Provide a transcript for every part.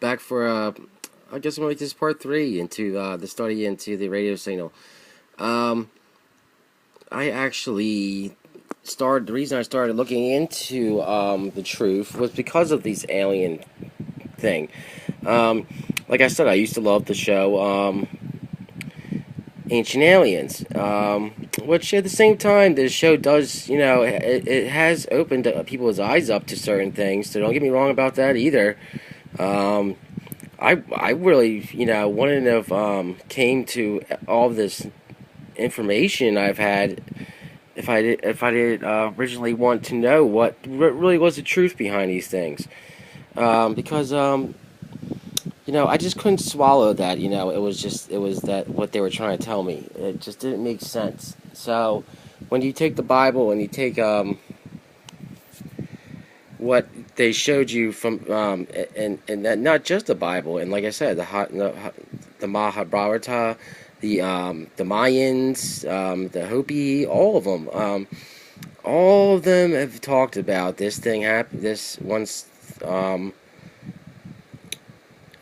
back for I guess I'm gonna make this part three into the study into the radio signal. Um, I actually started. The reason I started looking into the truth was because of these alien thing. Um, like I said, I used to love the show Ancient Aliens, which at the same time, this show does, it has opened people's eyes up to certain things. So don't get me wrong about that either. Um, I really, wouldn't have came to all this information I've had if I did originally want to know what really was the truth behind these things. Because I just couldn't swallow that. It was that what they were trying to tell me. It just didn't make sense. So when you take the Bible and you take what they showed you from and that not just the Bible, and like I said, the Mahabharata, the Mayans, the Hopi, all of them have talked about this thing happen. This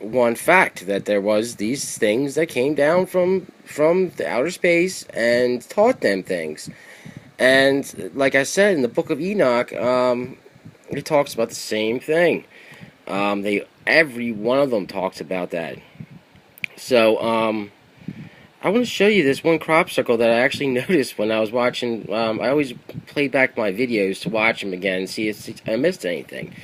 one fact that there was these things that came down from the outer space and taught them things. And like I said in the Book of Enoch, it talks about the same thing. Every one of them talks about that. So, I want to show you this one crop circle that I actually noticed when I was watching. I always play back my videos to watch them again and see if I missed anything.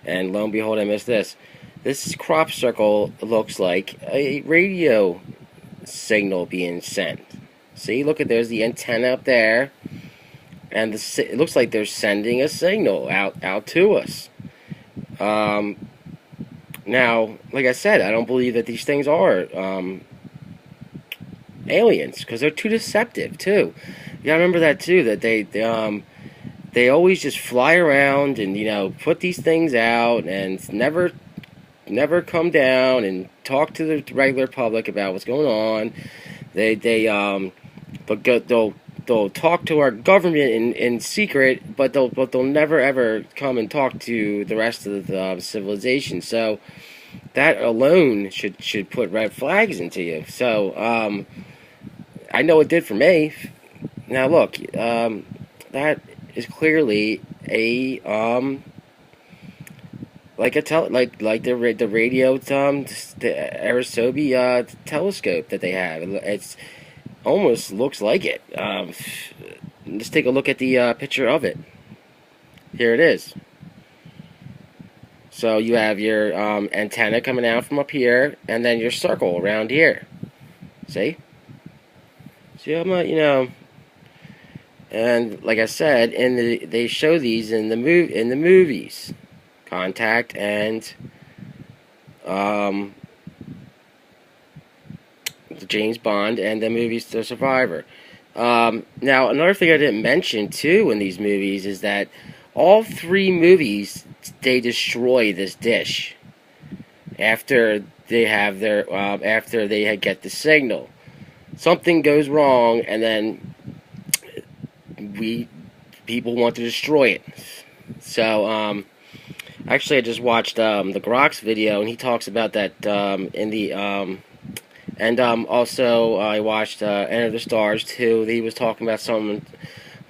And lo and behold, I missed this. This crop circle looks like a radio signal being sent. See, look at there's the antenna up there, and it looks like they're sending a signal out to us. Now, like I said, I don't believe that these things are aliens because they're too deceptive too. You gotta remember that too. That they always just fly around and put these things out and never come down and talk to the regular public about what's going on. They'll talk to our government in secret, but they'll never ever come and talk to the rest of the civilization. So that alone should put red flags into you. So I know it did for me. Now look, that is clearly a like the radio the Arecibo telescope that they have. It's almost looks like it. Let's take a look at the picture of it. Here it is. So you have your antenna coming out from up here, and then your circle around here. See? See, and like I said, they show these in the movies. Contact and James Bond and the movies The Survivor. Now, another thing I didn't mention too in these movies is that all three movies they destroy this dish after they have their after they get the signal. Something goes wrong, and then people want to destroy it. So actually, I just watched the Grox video, and he talks about that in the and also I watched Enter the Stars too. He was talking about something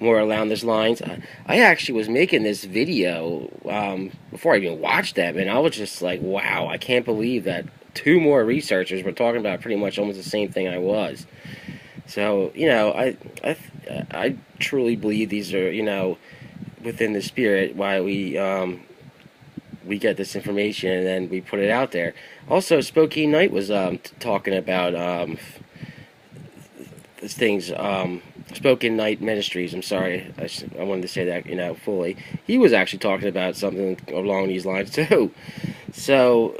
more along those lines. I actually was making this video before I even watched that, and I was just like, wow, I can't believe that two more researchers were talking about pretty much almost the same thing I was. So I truly believe these are within the spirit why we get this information and then we put it out there. Also, Spokane Knight was talking about things. Spokane Knight Ministries. I'm sorry, I wanted to say that fully. He was actually talking about something along these lines too. So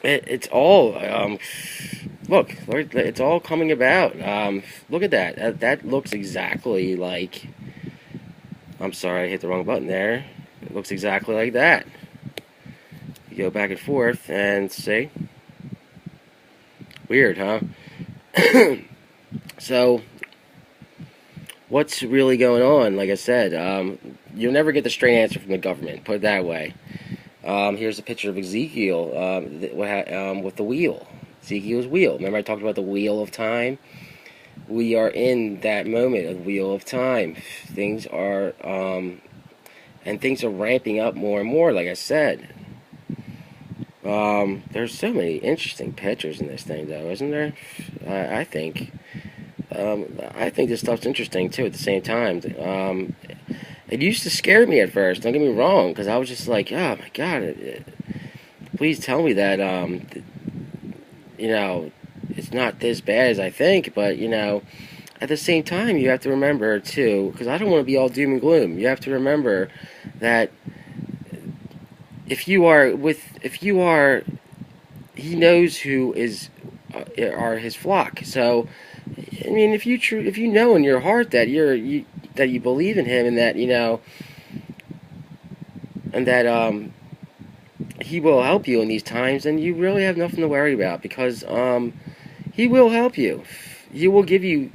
it's all look. It's all coming about. Look at that. That looks exactly like. I'm sorry, I hit the wrong button there. It looks exactly like that. You go back and forth and see. Weird, huh? So, what's really going on? Like I said, you'll never get the straight answer from the government, put it that way. Here's a picture of Ezekiel with the wheel. Ezekiel's wheel. Remember I talked about the wheel of time? We are in that moment of wheel of time. Things are and things are ramping up more and more, like I said. There's so many interesting pictures in this thing, though, isn't there? I think. I think this stuff's interesting too. At the same time, it used to scare me at first. Don't get me wrong, because I was just like, oh my god, please tell me that you know, it's not this bad as I think. But at the same time, you have to remember too, because I don't want to be all doom and gloom. You have to remember that if you are, he knows who are his flock. So, I mean, if you know in your heart that that you believe in him, and that and that he will help you in these times, then you really have nothing to worry about, because he will help you. He will give you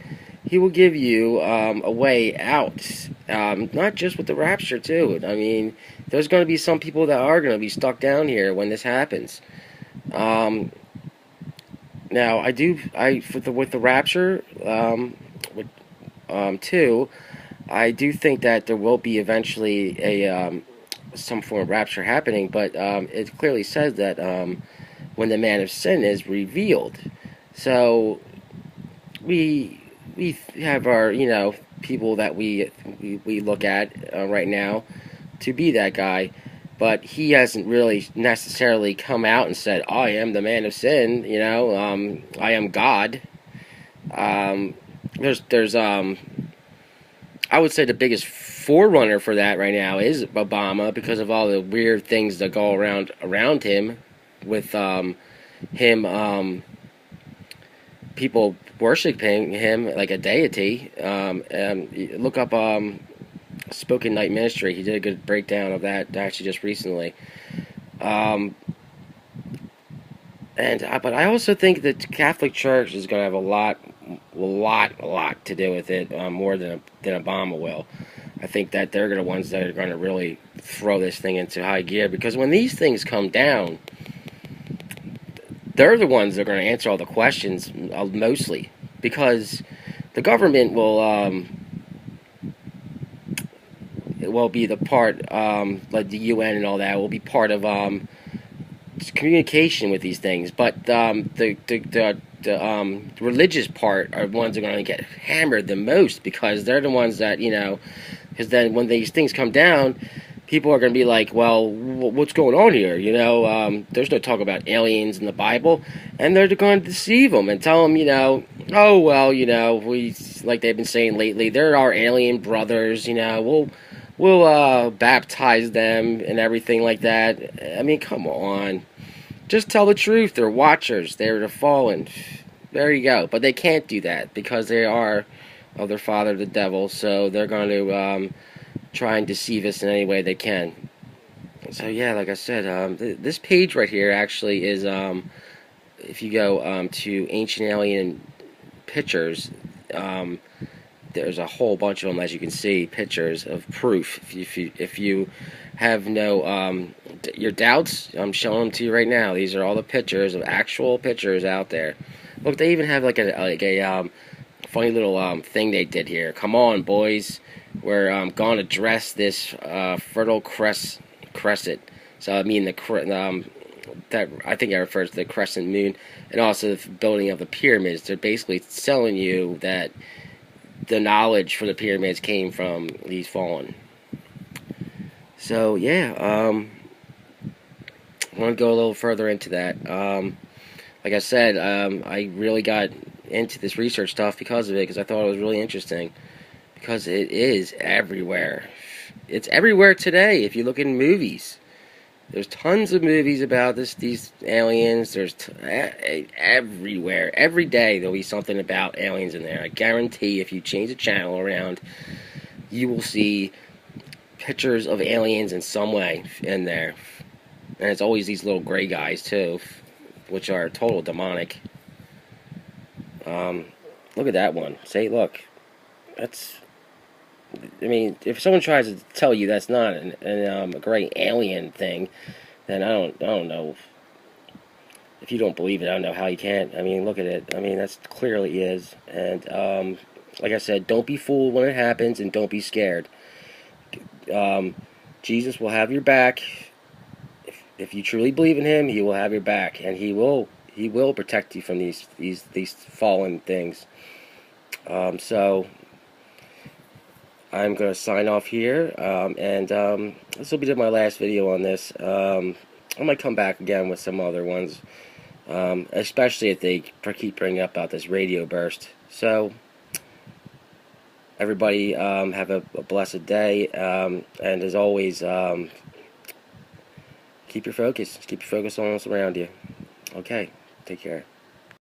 a way out. Not just with the rapture too. I mean, there's going to be some people that are going to be stuck down here when this happens. Now, with the rapture, too, I do think that there will be eventually some form of rapture happening, but it clearly says that when the man of sin is revealed. So we have our people that we look at right now to be that guy. But he hasn't really necessarily come out and said, "I am the man of sin." I am God. There's I would say the biggest forerunner for that right now is Obama, because of all the weird things that go around him, with people worshiping him like a deity. Look up Spoken Night Ministry. He did a good breakdown of that actually just recently. But I also think that the Catholic Church is going to have a lot to do with it, more than Obama will. I think that they're the ones that are going to really throw this thing into high gear, because when these things come down, they're the ones that are going to answer all the questions, mostly, because the government will be the part, like the UN and all that, will be part of communication with these things. But the religious part are the ones that are going to get hammered the most, because they're the ones that because then when these things come down, people are going to be like, well, what's going on here? There's no talk about aliens in the Bible, and they're going to deceive them and tell them, oh well, we, like they've been saying lately, they're our alien brothers. We'll baptize them and everything like that. I mean, come on. Just tell the truth. They're watchers. They're the fallen. There you go. But they can't do that, because they are of their father, the devil. So they're going to try and deceive us in any way they can. So yeah, like I said, this page right here actually is, if you go to Ancient Alien Pictures, there's a whole bunch of them, as you can see, pictures of proof. If you have your doubts, I'm showing them to you right now. These are all the pictures of actual pictures out there. Look, they even have like a funny little thing they did here. Come on, boys, we're going to dress this fertile crescent. So I mean that I think that refers to the crescent moon, and also the building of the pyramids. They're basically telling you that the knowledge for the pyramids came from these fallen. So yeah, I want to go a little further into that. Like I said, I really got into this research stuff because of it, because I thought it was really interesting, because it is everywhere. It's everywhere today. If you look in movies, there's tons of movies about these aliens. There's everywhere. Every day there'll be something about aliens in there. I guarantee if you change the channel around, you will see pictures of aliens in some way in there. And it's always these little gray guys too, which are total demonic. Look at that one. Say, look, that's. I mean, if someone tries to tell you that's not a great alien thing, then I don't know. If you don't believe it, I don't know how you can't. I mean, look at it. I mean, that's clearly is. And like I said, don't be fooled when it happens, and don't be scared. Um, Jesus will have your back. If you truly believe in Him, He will have your back, and He will protect you from these fallen things. So I'm going to sign off here, and this will be my last video on this. I might come back again with some other ones, especially if they keep bringing up about this radio burst. So everybody have a blessed day, and as always, keep your focus. Keep your focus on what's around you. Okay, take care.